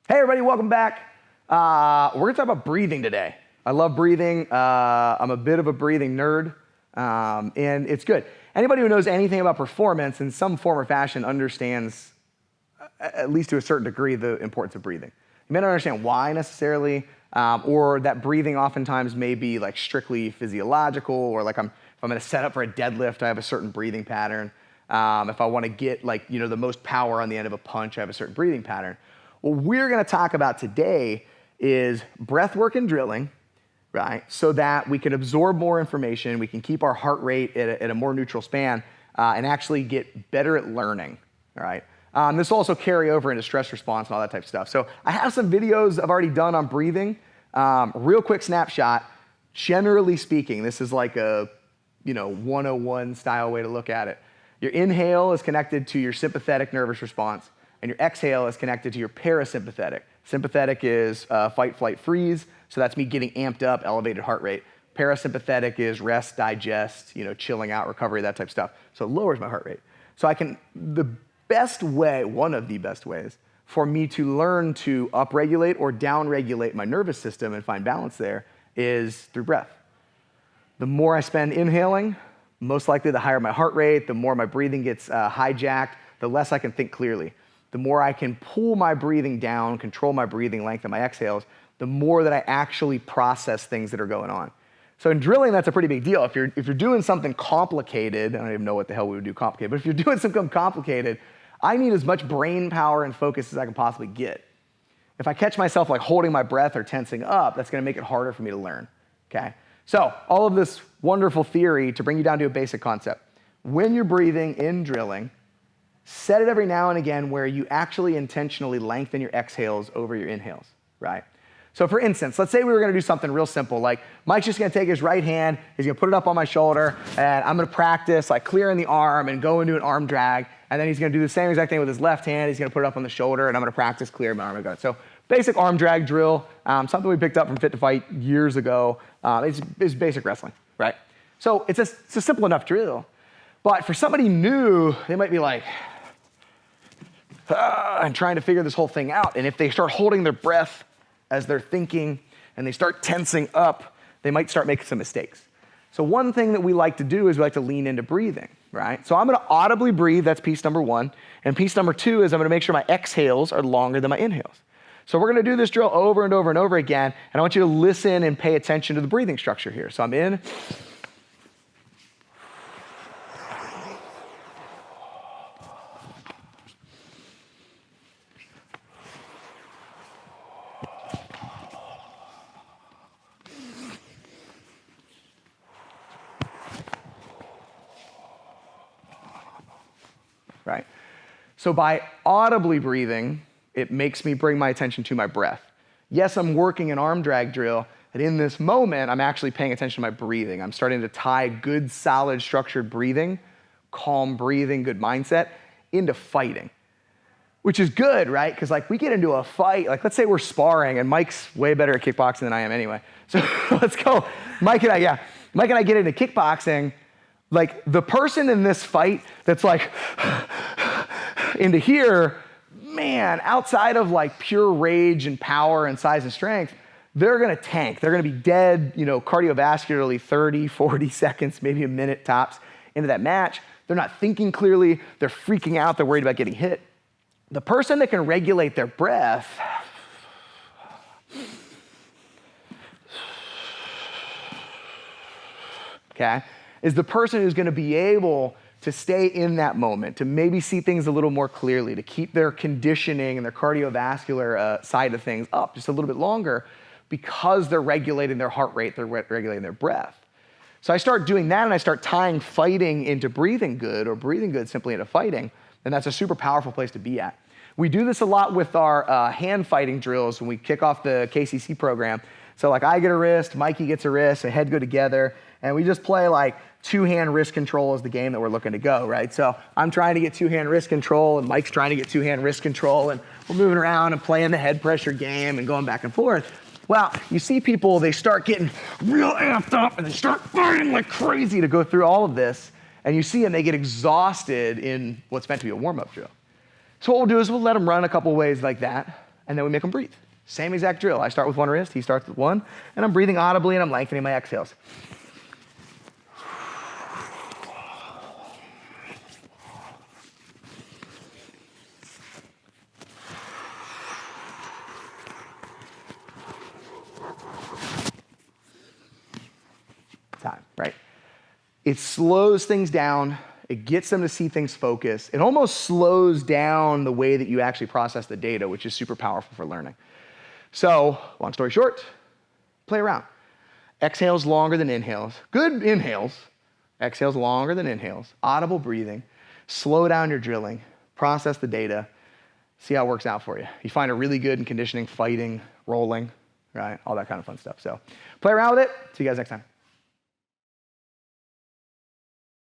Hey everybody, welcome back. We're gonna talk about breathing today. I love breathing. I'm a bit of a breathing nerd, and it's good. Anybody who knows anything about performance in some form or fashion understands, at least to a certain degree, the importance of breathing. You may not understand why necessarily, or that breathing oftentimes may be like strictly physiological, or like if I'm gonna set up for a deadlift, I have a certain breathing pattern. If I wanna get the most power on the end of a punch, I have a certain breathing pattern. What we're gonna talk about today is breath work and drilling, right? So that we can absorb more information, we can keep our heart rate at a more neutral span, and actually get better at learning, all right? This will also carry over into stress response and all that type of stuff. So I have some videos I've already done on breathing. Real quick snapshot, generally speaking, this is like a 101 style way to look at it. Your inhale is connected to your sympathetic nervous response, and your exhale is connected to your parasympathetic. Sympathetic is fight, flight, freeze, so that's me getting amped up, elevated heart rate. Parasympathetic is rest, digest, chilling out, recovery, that type of stuff. So it lowers my heart rate. So the best way, one of the best ways, for me to learn to upregulate or downregulate my nervous system and find balance there is through breath. The more I spend inhaling, most likely the higher my heart rate, the more my breathing gets hijacked, the less I can think clearly. The more I can pull my breathing down, control my breathing length and my exhales, the more that I actually process things that are going on. So in drilling, that's a pretty big deal. If you're doing something complicated, I don't even know what the hell we would do complicated, but if you're doing something complicated, I need as much brain power and focus as I can possibly get. If I catch myself like holding my breath or tensing up, that's gonna make it harder for me to learn, okay? So all of this wonderful theory to bring you down to a basic concept. When you're breathing in drilling, set it every now and again where you actually intentionally lengthen your exhales over your inhales, right? So for instance, let's say we were gonna do something real simple, like Mike's just gonna take his right hand, he's gonna put it up on my shoulder, and I'm gonna practice like clearing the arm and go into an arm drag, and then he's gonna do the same exact thing with his left hand, he's gonna put it up on the shoulder, and I'm gonna practice clearing my arm. So basic arm drag drill, something we picked up from Fit to Fight years ago. It's basic wrestling, right? So it's a simple enough drill, but for somebody new, they might be like, and trying to figure this whole thing out. And if they start holding their breath as they're thinking and they start tensing up, they might start making some mistakes. So one thing that we like to do is we like to lean into breathing, right? So I'm gonna audibly breathe, that's piece number one. And piece number two is I'm gonna make sure my exhales are longer than my inhales. So we're gonna do this drill over and over and over again, and I want you to listen and pay attention to the breathing structure here. So I'm in. Right? So by audibly breathing, it makes me bring my attention to my breath. Yes, I'm working an arm drag drill, and in this moment, I'm actually paying attention to my breathing. I'm starting to tie good, solid, structured breathing, calm breathing, good mindset, into fighting, which is good, right? Because like we get into a fight, like let's say we're sparring, and Mike's way better at kickboxing than I am anyway. So let's go, Mike and I get into kickboxing. Like the person in this fight that's like into here, man, outside of like pure rage and power and size and strength, they're gonna tank. They're gonna be dead, cardiovascularly 30, 40 seconds, maybe a minute tops into that match. They're not thinking clearly, they're freaking out, they're worried about getting hit. The person that can regulate their breath, okay, is the person who's gonna be able to stay in that moment, to maybe see things a little more clearly, to keep their conditioning and their cardiovascular side of things up just a little bit longer because they're regulating their heart rate, they're regulating their breath. So I start doing that and I start tying fighting into breathing good or breathing good simply into fighting, and that's a super powerful place to be at. We do this a lot with our hand fighting drills when we kick off the KCC program. So like I get a wrist, Mikey gets a wrist, a head go together, and we just play like two-hand wrist control is the game that we're looking to go, right? So I'm trying to get two-hand wrist control, and Mike's trying to get two-hand wrist control, and we're moving around and playing the head pressure game and going back and forth. Well, you see people, they start getting real amped up, and they start fighting like crazy to go through all of this, and you see them, they get exhausted in what's meant to be a warm-up drill. So what we'll do is we'll let them run a couple ways like that, and then we make them breathe. Same exact drill. I start with one wrist, he starts with one, and I'm breathing audibly and I'm lengthening my exhales. Time, right? It slows things down. It gets them to see things focus. It almost slows down the way that you actually process the data, which is super powerful for learning. So, long story short, play around. Exhales longer than inhales. Good inhales. Exhales longer than inhales. Audible breathing. Slow down your drilling. Process the data. See how it works out for you. You find it really good in conditioning, fighting, rolling, right? All that kind of fun stuff. So play around with it. See you guys next time.